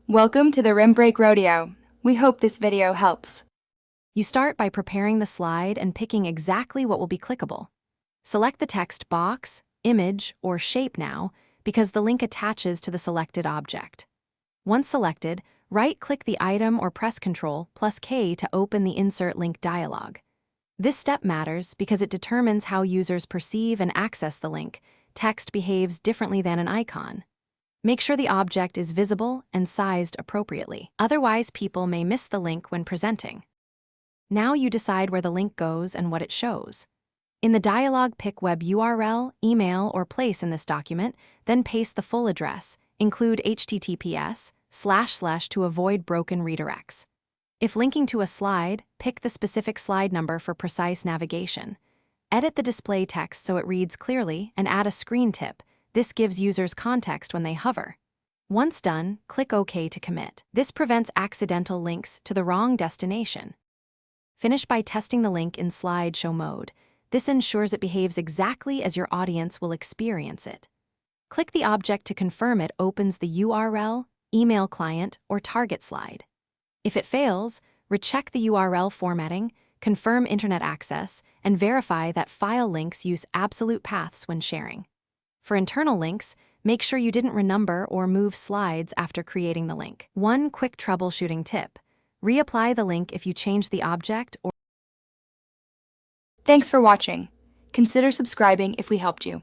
Welcome to the Rim Break Rodeo. We hope this video helps. You start by preparing the slide and picking exactly what will be clickable. Select the text box, image, or shape now because the link attaches to the selected object. Once selected, right-click the item or press Ctrl plus K to open the Insert Link dialog. This step matters because it determines how users perceive and access the link. Text behaves differently than an icon. Make sure the object is visible and sized appropriately. Otherwise, people may miss the link when presenting. Now you decide where the link goes and what it shows. In the dialog, pick web URL, email, or place in this document, then paste the full address. Include https:// to avoid broken redirects. If linking to a slide, pick the specific slide number for precise navigation. Edit the display text so it reads clearly and add a screen tip. This gives users context when they hover. Once done, click OK to commit. This prevents accidental links to the wrong destination. Finish by testing the link in slideshow mode. This ensures it behaves exactly as your audience will experience it. Click the object to confirm it opens the URL, email client, or target slide. If it fails, recheck the URL formatting, confirm internet access, and verify that file links use absolute paths when sharing. For internal links, make sure you didn't renumber or move slides after creating the link. One quick troubleshooting tip: reapply the link if you change the object or. Thanks for watching. Consider subscribing if we helped you.